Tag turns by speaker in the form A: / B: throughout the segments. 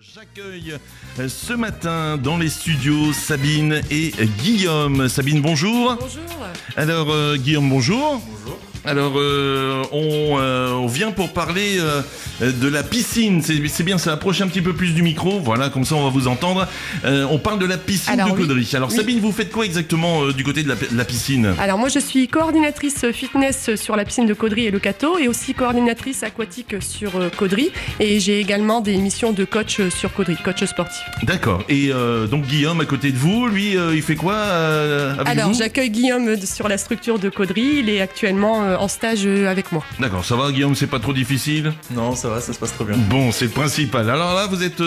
A: J'accueille ce matin dans les studios Sabine et Guillaume. Sabine, bonjour.
B: Bonjour.
A: Alors Guillaume, bonjour.
C: Bonjour.
A: Alors on vient pour parler de la piscine. C'est bien, ça approche un petit peu plus du micro. Voilà, comme ça on va vous entendre. On parle de la piscine de Caudry. Alors
B: oui.
A: Sabine, vous faites quoi exactement du côté de la piscine?
B: Alors moi je suis coordinatrice fitness sur la piscine de Caudry et le Cateau et aussi coordinatrice aquatique sur Caudry, et j'ai également des missions de coach sur Caudry, coach sportif.
A: D'accord. Et donc Guillaume à côté de vous, lui il fait quoi avec
B: Alors
A: vous?
B: j'accueille Guillaume sur la structure de Caudry, il est actuellement en stage avec moi.
A: D'accord, ça va Guillaume, c'est pas trop difficile?
C: Non, ça va, ça se passe très bien.
A: Bon, c'est le principal. Alors là, vous êtes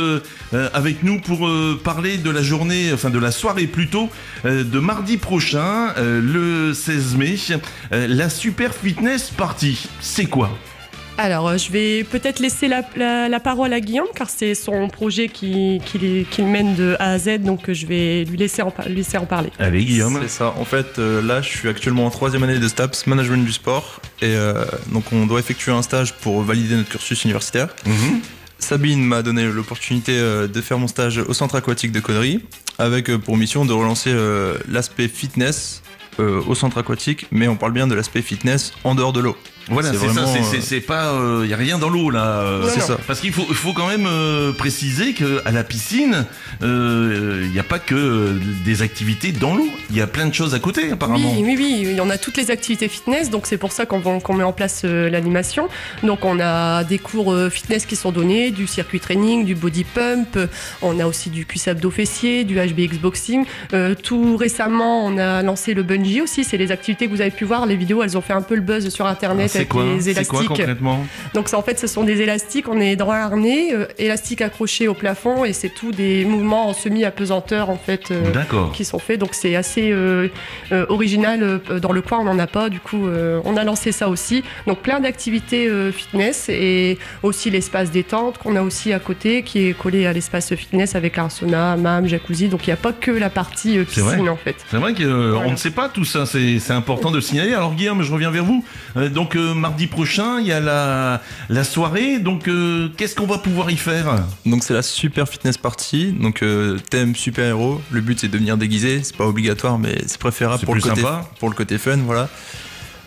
A: avec nous pour parler de la journée, enfin de la soirée plutôt, de mardi prochain, le 16 mai, la Super Fitness Party. C'est quoi?
B: Alors je vais peut-être laisser la parole à Guillaume car c'est son projet qu'il mène de A à Z, donc je vais lui laisser en parler.
A: Allez Guillaume.
C: C'est ça. En fait, là, je suis actuellement en 3e année de STAPS, Management du sport. Et donc, on doit effectuer un stage pour valider notre cursus universitaire.
A: Mhm.
C: Sabine m'a donné l'opportunité de faire mon stage au centre aquatique de Caudry, avec pour mission de relancer l'aspect fitness au centre aquatique, mais on parle bien de l'aspect fitness en dehors de l'eau.
A: Voilà, c'est
C: vraiment,
A: ça, c'est pas, y a rien dans l'eau là.
C: C'est ça.
A: Parce qu'il faut quand même préciser que à la piscine, il n'y a pas que des activités dans l'eau. Il y a plein de choses à côté apparemment.
B: Oui, il y en a toutes les activités fitness, donc c'est pour ça qu'on met en place l'animation. Donc on a des cours fitness qui sont donnés, du circuit training, du body pump, on a aussi du cuisse abdos fessier, du HBX boxing. Tout récemment, on a lancé le bungee aussi, c'est les activités que vous avez pu voir, les vidéos, elles ont fait un peu le buzz sur internet.
A: C'est quoi?
B: Les
A: C'est
B: élastiques.
A: quoi concrètement?
B: Donc en fait ce sont des élastiques, on est dans un harnais, élastiques accrochés au plafond, et c'est tout des mouvements en semi-apesanteur en fait
A: D'accord.
B: qui sont faits. Donc c'est assez original, dans le coin on n'en a pas, du coup on a lancé ça aussi. Donc plein d'activités fitness, et aussi l'espace détente qu'on a aussi à côté qui est collé à l'espace fitness avec un sauna, hammam, jacuzzi. Donc il n'y a pas que la partie piscine en fait.
A: C'est vrai qu'on ne sait pas tout ça, c'est important de le signaler. Alors Guillaume, je reviens vers vous. Donc mardi prochain, il y a la soirée, donc qu'est-ce qu'on va pouvoir y faire?
C: Donc, c'est la Super Fitness Party. Donc, thème super-héros. Le but, c'est de venir déguisé. C'est pas obligatoire, mais c'est préférable
A: C'est
C: pour
A: plus
C: le côté fun, voilà.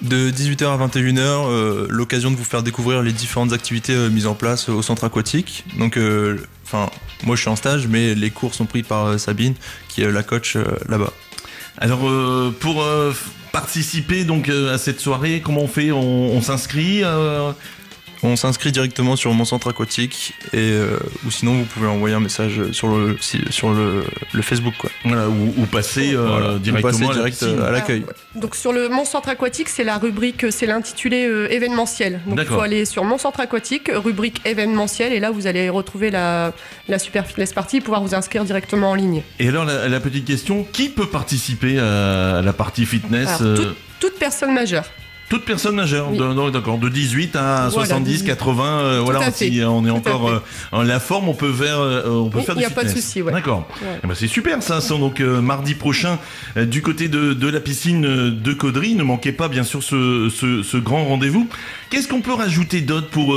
C: De 18h à 21h, l'occasion de vous faire découvrir les différentes activités mises en place au centre aquatique. Donc, moi je suis en stage, mais les cours sont pris par Sabine, qui est la coach là-bas.
A: Alors pour participer donc à cette soirée, comment on fait? On s'inscrit
C: On s'inscrit directement sur mon centre aquatique, et ou sinon vous pouvez envoyer un message sur le Facebook, quoi.
A: voilà, ou passer
C: Voilà.
A: directement
C: Vous passez
A: à la
C: direct
A: piscine.
C: à l'accueil.
B: Donc sur mon centre aquatique, c'est la rubrique, c'est l'intitulé événementiel. Donc il
A: D'accord.
B: faut aller sur mon centre aquatique, rubrique événementiel, et là vous allez retrouver la Super Fitness Party et pouvoir vous inscrire directement en ligne.
A: Et alors la petite question, qui peut participer à la partie fitness?
B: Alors, toute personne majeure.
A: Toute personne majeure,
B: Oui.
A: d'accord, de 18 à
B: Voilà,
A: 70,
B: 18.
A: 80,
B: Tout
A: voilà,
B: à fait.
A: si on est
B: Tout à
A: encore en la forme, on peut faire,
B: Oui,
A: faire
B: il
A: du
B: y a pas de
A: fitness.
B: souci, ouais.
A: D'accord.
B: Ouais.
A: Eh ben, c'est super ça. Donc mardi prochain, du côté de la piscine de Caudry, ne manquez pas bien sûr ce grand rendez-vous. Qu'est-ce qu'on peut rajouter d'autre pour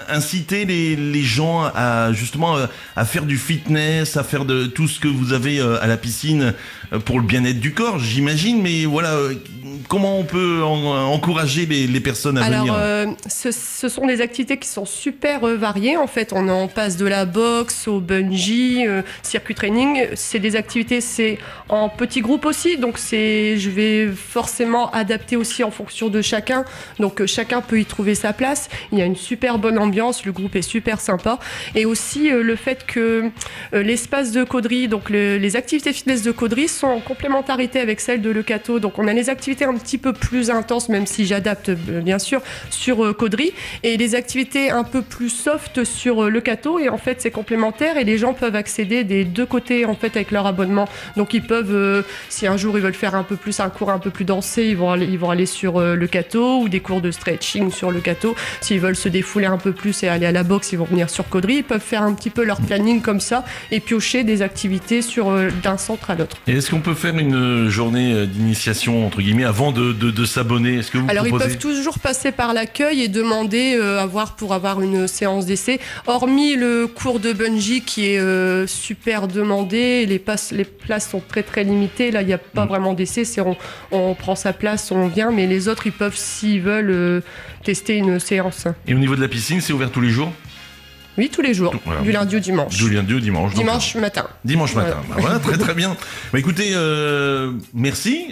A: inciter les gens à justement à faire du fitness, à faire de tout ce que vous avez à la piscine pour le bien-être du corps, j'imagine, mais voilà, comment on peut encourager les personnes à venir?
B: Alors, ce sont des activités qui sont super variées. En fait, on en passe de la boxe au bungee, circuit training. C'est des activités, c'est en petits groupes aussi. Donc, je vais forcément adapter aussi en fonction de chacun. Donc, chacun peut y trouver sa place. Il y a une super bonne ambiance. Le groupe est super sympa. Et aussi, le fait que l'espace de Caudry, donc les activités fitness de Caudry sont en complémentarité avec celles de Le Cateau. Donc, on a les activités un petit peu plus intenses, même si j'adapte bien sûr sur Caudry, et les activités un peu plus soft sur Le Cateau, et en fait c'est complémentaire, et les gens peuvent accéder des deux côtés en fait avec leur abonnement. Donc ils peuvent, si un jour ils veulent faire un peu plus un cours un peu plus dansé, ils vont aller sur Le Cateau, ou des cours de stretching sur le Cateau. S'ils veulent se défouler un peu plus et aller à la boxe, ils vont venir sur Caudry. Ils peuvent faire un petit peu leur planning comme ça et piocher des activités d'un centre à l'autre.
A: Et est-ce qu'on peut faire une journée d'initiation, entre guillemets, avant de s'abonner? Est-ce que vous
B: Alors
A: proposez...
B: ils peuvent toujours passer par l'accueil et demander pour avoir une séance d'essai. Hormis le cours de bungee qui est super demandé, les places sont très très limitées. Là, il n'y a pas vraiment d'essai. On prend sa place, on vient, mais les autres, ils peuvent, s'ils veulent, tester une séance.
A: Et au niveau de la piscine, c'est ouvert tous les jours?
B: Oui, tous les jours,
A: voilà.
B: Du lundi au dimanche.
A: Du lundi au dimanche.
B: Dimanche matin.
A: Dimanche matin. Voilà, très très bien. Écoutez, merci.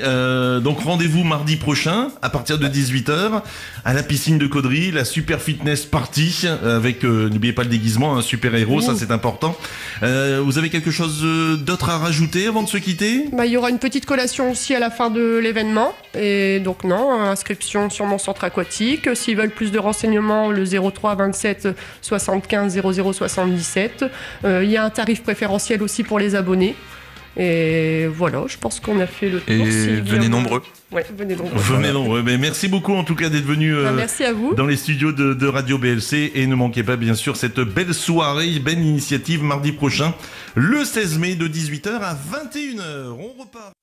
A: Donc rendez-vous mardi prochain à partir de 18h à la piscine de Caudry, la Super Fitness Party avec, n'oubliez pas le déguisement, un super héros, ça c'est important. Vous avez quelque chose d'autre à rajouter avant de se quitter?
B: Il y aura une petite collation aussi à la fin de l'événement. Et donc inscription sur mon centre aquatique. S'ils veulent plus de renseignements, le 03 27 75 0077. Il y a un tarif préférentiel aussi pour les abonnés. Et voilà, je pense qu'on a fait le tour.
C: Et venez nombreux.
B: Ouais, venez nombreux.
A: Venez nombreux. Mais merci beaucoup en tout cas d'être venu
B: merci à vous.
A: Dans les studios de Radio BLC. Et ne manquez pas bien sûr cette belle soirée, belle initiative mardi prochain, le 16 mai de 18h à 21h. On repart.